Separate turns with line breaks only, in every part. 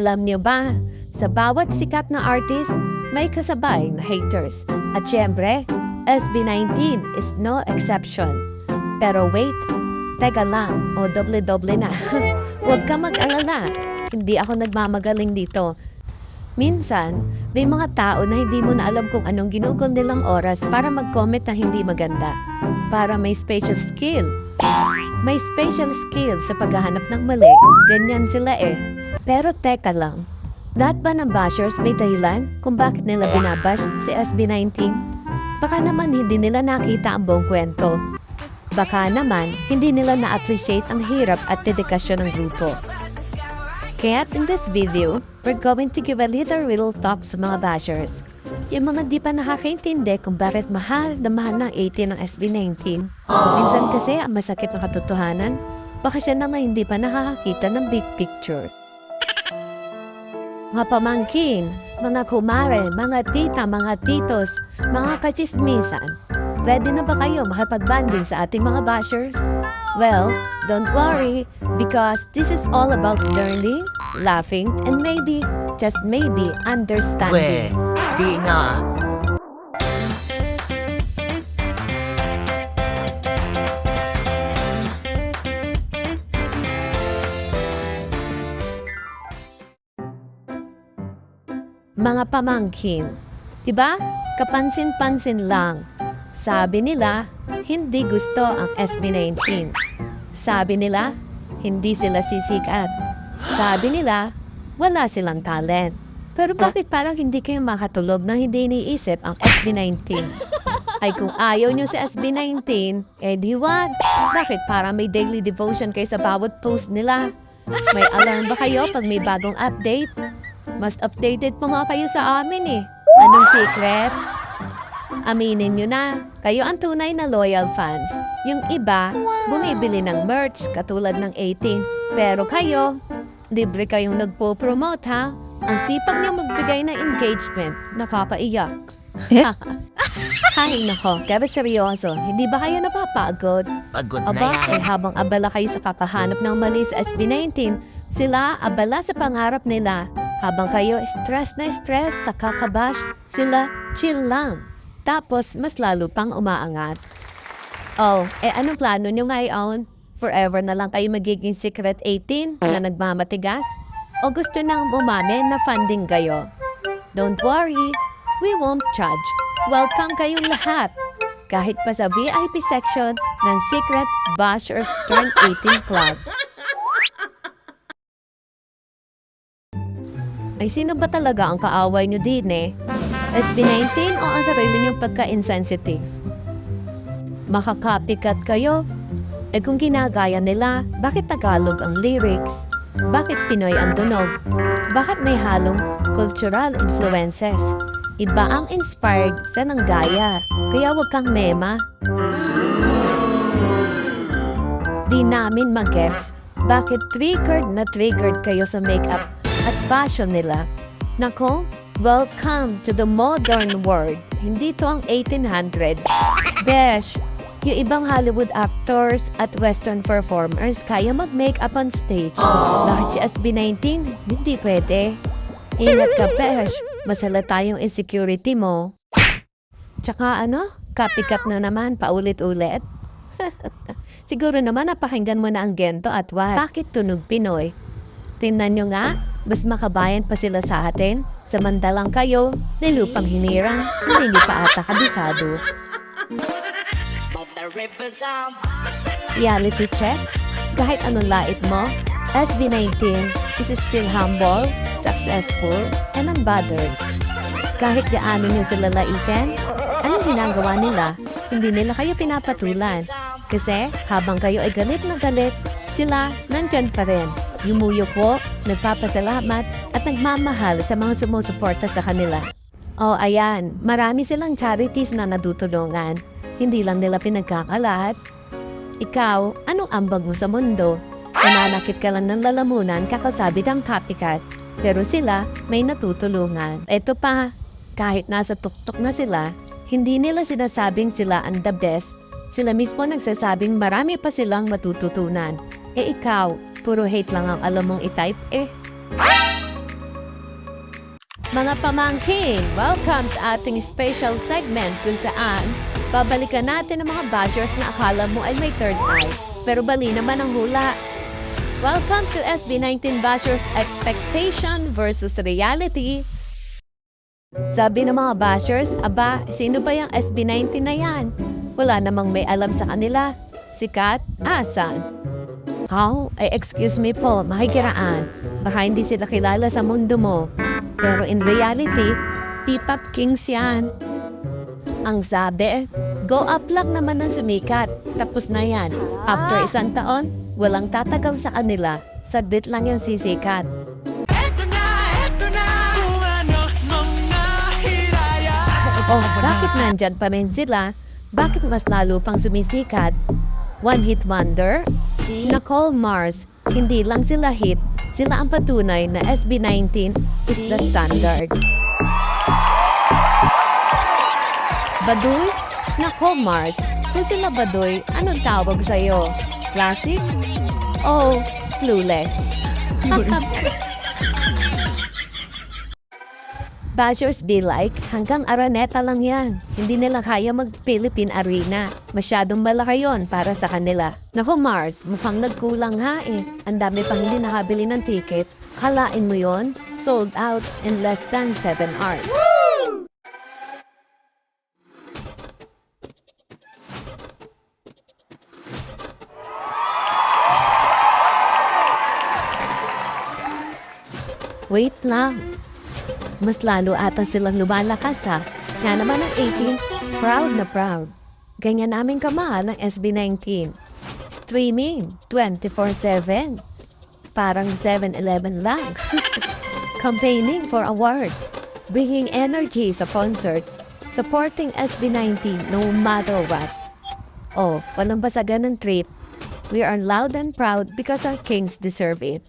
Alam niyo ba, sa bawat sikat na artist, may kasabay na haters. At syempre, SB19 is no exception. Pero wait, teka lang, o doble-doble na. Huwag ka mag-alala, hindi ako nagmamagaling dito. Minsan, may mga tao na hindi mo na alam kung anong ginugol nilang oras para mag-comment na hindi maganda. Para may special skill. May special skill sa paghahanap ng mali. Ganyan sila eh. Pero teka lang. Lahat ba ng bashers may dahilan kung bakit nila binabash si SB19? Baka naman hindi nila nakita ang buong kwento. Baka naman hindi nila na-appreciate ang hirap at dedikasyon ng grupo. Kaya in this video, we're going to give a little real talk sa mga bashers. Yung mga di pa nakakaintindi kung bakit mahal na mahal ng 18 ng SB19. Minsan kasi ang masakit na katotohanan, baka siya na nga hindi pa nakakakita ng big picture. Mga pamangkin, mga kumare, mga tita, mga titos, mga kachismisan, ready na ba kayo makipag-banding sa ating mga bashers? Well, don't worry, because this is all about learning, laughing, and maybe, just maybe, understanding.
Di na.
Mga pamangkin, diba? Kapansin-pansin lang. Sabi nila, hindi gusto ang SB19. Sabi nila, hindi sila sisikat. Sabi nila, wala silang talent. Pero bakit parang hindi kayo makatulog nang hindi iniisip ang SB19? Ay kung ayaw nyo sa SB19, eh di wag. Bakit parang may daily devotion kayo sa bawat post nila? May alarm ba kayo pag may bagong update? Mas updated pa nga kayo sa amin eh. Anong secret? Aminin nyo na, kayo ang tunay na loyal fans. Yung iba, bumibili ng merch katulad ng 18. Pero kayo, libre kayong nagpo-promote ha? Ang sipag niya magbigay ng engagement, nakakaiyak. Hay nako, pero seryoso, hindi ba kayo napapagod?
Pagod na
Aba,
yan.
habang abala kayo sa kakahanap ng mali sa SB19, sila abala sa pangarap nila. Habang kayo stress na stress sa kakabash, sila chill lang. Tapos, mas lalo pang umaangat. Oh, anong plano nyo ngayon? Forever na lang kayo magiging secret 18 na nagmamatigas? O gusto nang umami na funding kayo? Don't worry, we won't judge. Welcome kayong lahat. Kahit pa sa VIP section ng Secret Bashers Turn 18 Club. Ay, sino ba talaga ang kaaway nyo din eh? SB19 o ang sarili nyong pagka-insensitive? Makakapikat kayo? Eh kung ginagaya nila, bakit Tagalog ang lyrics? Bakit Pinoy ang tunog? Bakit may halong cultural influences? Iba ang inspired sa nanggaya, kaya wag kang mema. Di namin mag-gets bakit triggered na triggered kayo sa makeup at fashion nila. Nako, welcome to the modern world. Hindi to ang 1800s. Besh, yung ibang Hollywood actors at Western performers kaya mag-makeup on stage. Bakit si SB19? Hindi pwede. Ingat ka, Besh. Masalata yung insecurity mo. Tsaka copycat na naman paulit-ulit. Siguro naman napakinggan mo na ang gento at what? Bakit tunog Pinoy? Tingnan nyo nga, mas makabayan pa sila sa atin. Samantalang kayo, nilupang hinirang, hindi nyo pa ata kabisado. Reality check? Kahit anong lait mo, SB19 is still humble, successful, and unbothered. Kahit gaano nyo sila laitin, anong ginagawa nila? Hindi nila kayo pinapatulan. Kasi habang kayo ay galit na galit, sila nandyan pa rin. Yumuyo po, nagpapasalamat at nagmamahal sa mga sumusuporta sa kanila. Oh, ayan, marami silang charities na natutulungan. Hindi lang nila pinagkakalat. Ikaw, anong ambag mo sa mundo? Nananakit ka lang ng lalamunan kakasabit ang copycat. Pero sila may natutulungan. Eto pa, kahit nasa tuktok na sila, hindi nila sinasabing sila ang the best. Sila mismo nagsasabing marami pa silang matututunan. Eh ikaw, puro hate lang ang alam mong i-type eh. Mga pamangkin, welcome sa ating special segment kung saan babalikan natin ang mga bashers na akala mo ay may third eye, pero bali naman ang hula. Welcome to SB19 Bashers Expectation versus Reality. Sabi ng mga bashers, aba, sino ba yung SB19 na yan? Wala namang may alam sa kanila. Sikat? Asan? Ay excuse me po, makikiraan. Baka hindi sila kilala sa mundo mo. Pero in reality, P-pop kings yan. Ang sabi, go up lang naman ng sumikat. Tapos na yan. After 1 taon, walang tatagal sa kanila. Saglit lang yung sisikat. Bakit nandyan pa rin sila? Bakit mas lalo pang sumisikat? One hit wonder? Nicole Mars, hindi lang sila hit, sila ang patunay na SB19 is the standard. Baduy? Nicole Mars, kung sila Baduy, anong tawag sa'yo? Classic? Oh, clueless. Bashers be like, hanggang Araneta lang yan. Hindi nila kaya mag-Philippine Arena. Masyadong malaki yon para sa kanila. Naku Mars, mukhang nagkulang ha eh. Ang dami pang hindi nakabili ng ticket. Halain mo yon, sold out in less than 7 hours. Wait lang. Mas lalo ata silang lumalakas ha. Nga naman ang 18, proud na proud. Ganyan namin kamahal ng SB19. Streaming, 24/7. Parang 7-Eleven lang. Campaigning for awards. Bringing energy sa concerts. Supporting SB19 no matter what. Oh, walang basagan ng trip. We are loud and proud because our kings deserve it.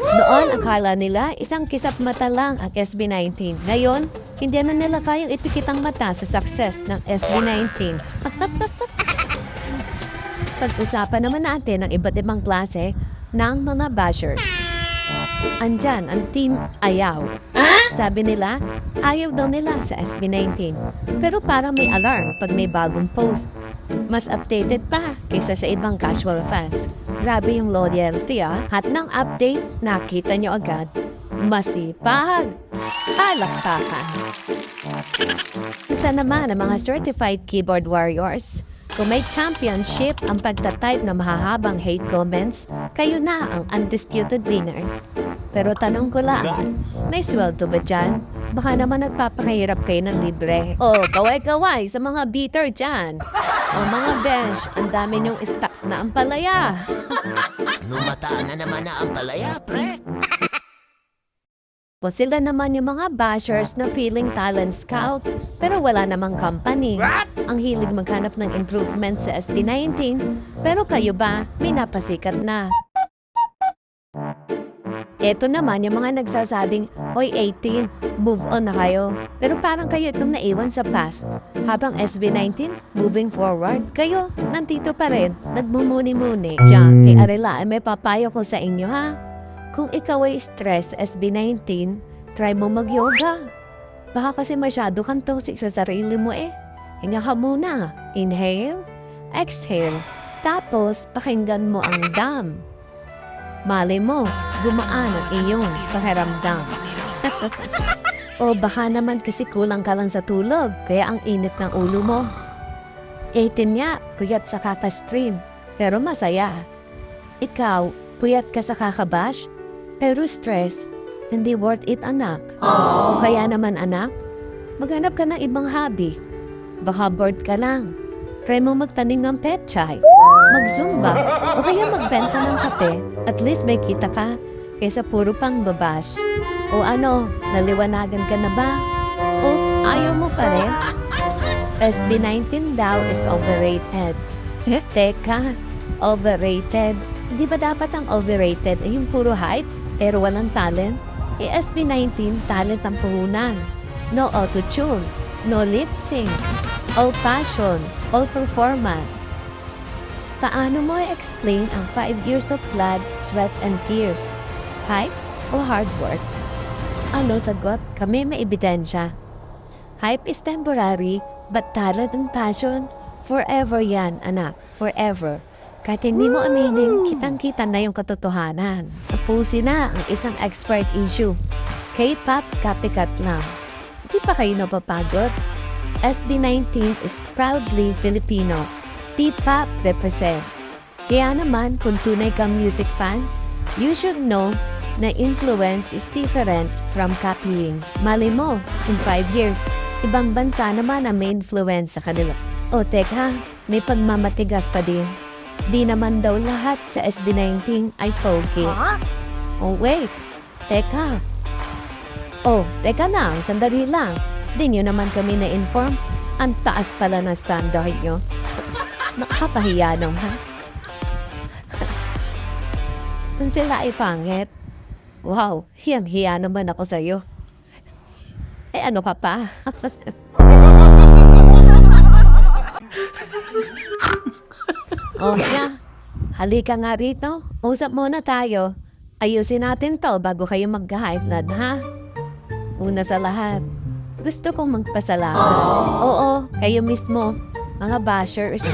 Noon, akala nila isang kisap mata lang ang SB19. Ngayon, hindi na nila kayang ipikit ang mata sa success ng SB19. Pag-usapan naman natin ang iba't ibang klase ng mga bashers. Andyan ang team ayaw. Sabi nila, ayaw daw nila sa SB19. Pero parang may alarm pag may bagong post. Mas updated pa kaysa sa ibang casual fans. Grabe yung loyalty Hat ng update, nakita nyo agad. Masipag! Palakpakan! Gusto naman ang mga certified keyboard warriors. Kung may championship ang pagtatype ng mahahabang hate comments, kayo na ang undisputed winners. Pero tanong ko lang, may sweldo ba dyan? Baka naman nagpapakahirap kayo ng libre. Kaway-kaway sa mga beater dyan. Mga bench, ang dami niyong stocks na ampalaya.
Lumataan na naman na ampalaya, pre.
Sila naman yung mga bashers na feeling talent scout, pero wala namang company. Ang hilig maghanap ng improvement sa SB19, pero kayo ba, may napasikat na. Ito naman yung mga nagsasabing, Oy 18, move on na kayo. Pero parang kayo itong naiwan sa past. Habang SB19, moving forward, kayo, nandito pa rin, nagmumuni-muni. Diyan, kay Arela, may papayo ko sa inyo ha. Kung ikaw ay stress SB19, try mo mag-yoga. Baka kasi masyado kang toxic sa sarili mo eh. Hinga ka muna. Inhale, exhale. Tapos, pakinggan mo ang dam. Malay mo, gumaan ang iyong pakiramdam. O baka naman kasi kulang ka lang sa tulog, kaya ang init ng ulo mo. 18 nga, puyat sa kaka-stream, pero masaya. Ikaw, puyat ka sa kakabash, pero stress, hindi worth it anak. O kaya naman anak, maghanap ka ng ibang hobby. Baka bored ka lang. Try mo magtanim ng petchay, mag-zumba, o kaya magbenta ng kape. At least may kita ka, kaysa puro pang babash. O ano, naliwanagan ka na ba? O ayaw mo pa rin? SB19 daw is overrated. Teka, overrated? Hindi ba dapat ang overrated ay yung puro hype, pero walang talent? SB19, talent ang puhunan. No auto-tune, no lip-sync, all passion, all performance. Paano mo i-explain ang 5 years of blood, sweat, and tears? Hype o hard work? Ano sagot? Kami may ebidensya. Hype is temporary, but talent and passion, forever yan, anak. Forever. Kahit hindi mo aminin, kitang-kita na yung katotohanan. Tapusin na ang isang expert issue. K-pop copycat lang. Hindi pa kayo napapagod? SB19 is proudly Filipino. P-pop represent. Kaya naman, kung tunay kang music fan, you should know na influence is different from copying. Mali mo, in 5 years, ibang bansa naman ang may influence sa kanila. O teka, may pagmamatigas pa din. Di naman daw lahat sa SB19 ay pogi. Oh wait, teka. Oh, teka lang, sandali lang. Di nyo naman kami na-inform. Ang taas pala ng standard nyo. Nakapahiya nung ha? Kung sila ay pangit, wow, hiyang-hiya naman ako sa'yo. Eh ano ka pa? O siya, halika nga rito. Usap muna tayo. Ayusin natin to bago kayo mag-high blood, ha? Una sa lahat, gusto kong magpasalamat. Oo, kayo mismo, mga bashers.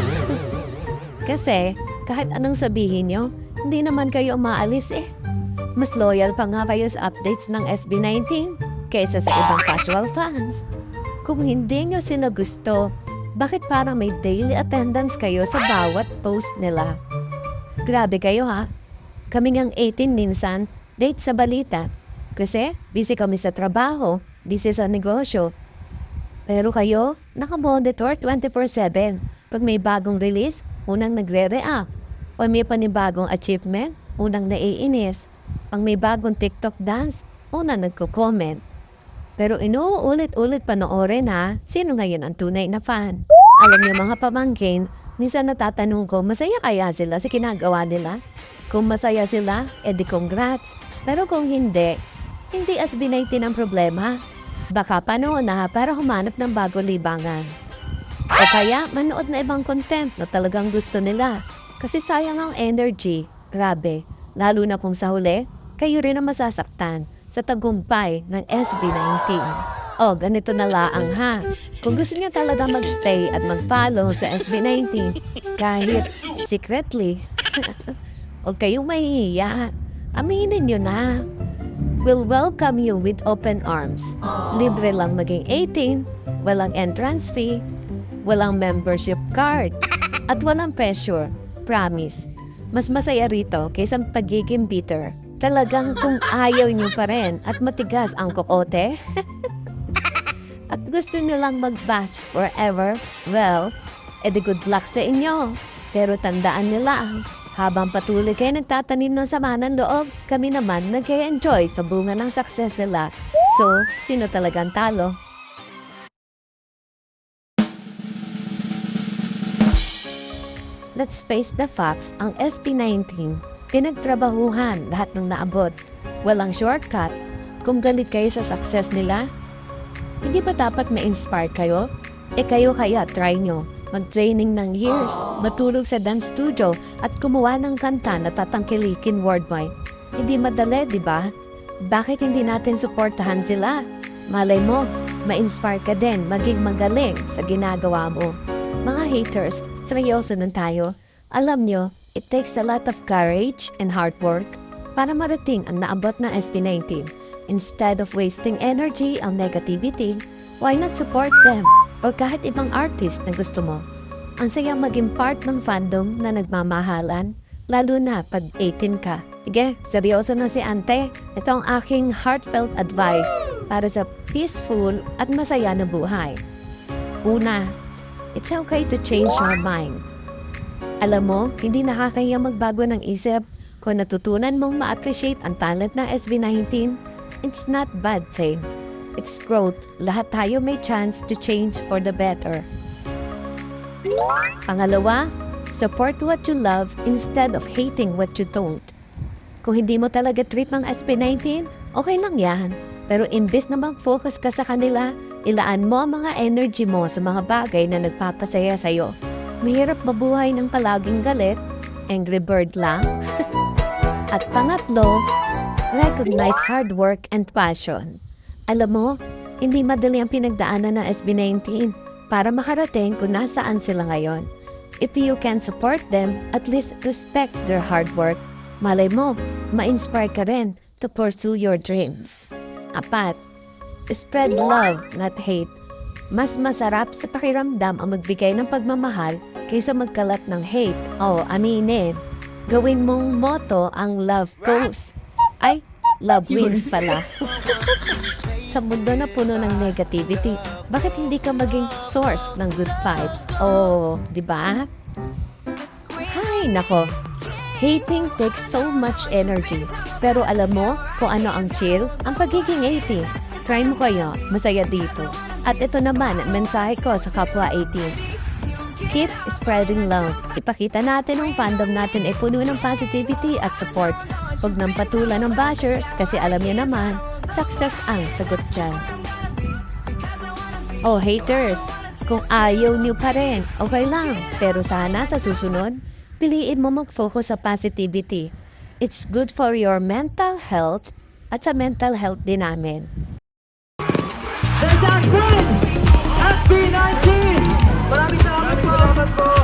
Kasi, kahit anong sabihin nyo, hindi naman kayo umaalis eh. Mas loyal pa nga kayo sa updates ng SB19 kaysa sa ibang casual fans. Kung hindi nyo sinagusto, bakit parang may daily attendance kayo sa bawat post nila? Grabe kayo ha. Kami ngang 18 minsan, date sa balita. Kasi busy kami sa trabaho, busy sa negosyo. Pero kayo, nakamonitor 24/7. Pag may bagong release, unang nagre-react. Pag may panibagong achievement, unang naiinis. Pag may bagong TikTok dance, unang nagko-comment. Pero inuulit-ulit panoorin ha, sino ngayon ang tunay na fan? Alam niyo mga pamangkin, minsan natatanong ko, masaya kaya sila sa ginagawa nila? Kung masaya sila, edi congrats. Pero kung hindi SB19 ang problema. Baka panahon na para humanap ng bago libangan. O kaya manood na ibang content na talagang gusto nila. Kasi sayang ang energy. Grabe. Lalo na kung sa huli, kayo rin ang masasaktan sa tagumpay ng SB19. O, ganito na laang ha. Kung gusto niya talaga magstay at mag-follow sa SB19, kahit secretly, huwag kayong mahihiya. Aminin niyo na. We'll welcome you with open arms. Libre lang maging 18, walang entrance fee, walang membership card, at walang pressure. Promise. Mas masaya rito kaysa pagiging bitter. Talagang kung ayaw nyo pa rin at matigas ang kokote, at gusto nilang mag-bash forever, well, edi good luck sa inyo. Pero tandaan nila, habang patuloy kayo nagtatanim ng sama ng loob, kami naman nag-enjoy sa bunga ng success nila. So, sino talagang talo? Let's face the facts, ang SB19, pinagtrabahuhan lahat ng naabot. Walang shortcut. Kung galit kayo sa success nila, hindi ba dapat ma-inspire kayo? Kayo kaya try nyo. Mag-training ng years, matulog sa dance studio at kumuha ng kanta na tatangkilikin worldwide. Hindi madali, di ba? Bakit hindi natin suportahan sila? Malay mo, ma-inspire ka din maging magaling sa ginagawa mo. Mga haters, seryoso nun tayo. Alam nyo, it takes a lot of courage and hard work para marating ang naabot ng SB19. Instead of wasting energy on negativity, why not support them? O kahit ibang artist na gusto mo. Ang saya maging part ng fandom na nagmamahalan, lalo na pag 18 ka. Sige, seryoso na si Ante. Ito ang aking heartfelt advice para sa peaceful at masaya na buhay. Una, it's okay to change your mind. Alam mo, hindi nakakaya magbago ng isip kung natutunan mong ma-appreciate ang talent ng SB19. It's not bad thing. It's growth. Lahat tayo may chance to change for the better. Pangalawa, support what you love instead of hating what you don't. Kung hindi mo talaga trip ang SB19, okay lang yan. Pero imbes na mag-focus ka sa kanila, ilaan mo ang mga energy mo sa mga bagay na nagpapasaya sa'yo. Mahirap mabuhay ng palaging galit, angry bird lang. At pangatlo, recognize hard work and passion. Alam mo, hindi madali ang pinagdaanan ng SB19 para makarating kung nasaan sila ngayon. If you can support them, at least respect their hard work. Malay mo, ma-inspire ka rin to pursue your dreams. 4. Spread love, not hate. Mas masarap sa pakiramdam ang magbigay ng pagmamahal kaysa magkalat ng hate. Aminin. Gawin mong motto ang love goes. Ay, love wins pala. Sa mundo na puno ng negativity, bakit hindi ka maging source ng good vibes? Di ba? Hay, nako. Hating takes so much energy. Pero alam mo kung ano ang chill? Ang pagiging 80. Try mo kayo, masaya dito. At ito naman, mensahe ko sa kapwa 18. Keep spreading love. Ipakita natin ang fandom natin ay puno ng positivity at support. Huwag nang patulan ng bashers kasi alam niya naman, success ang sagot dyan. Haters, kung ayaw niyo pa rin, okay lang. Pero sana sa susunod, piliin mo mag-focus sa positivity. It's good for your mental health at sa mental health din namin.
There's our queen! SB19! Maraming salamat po!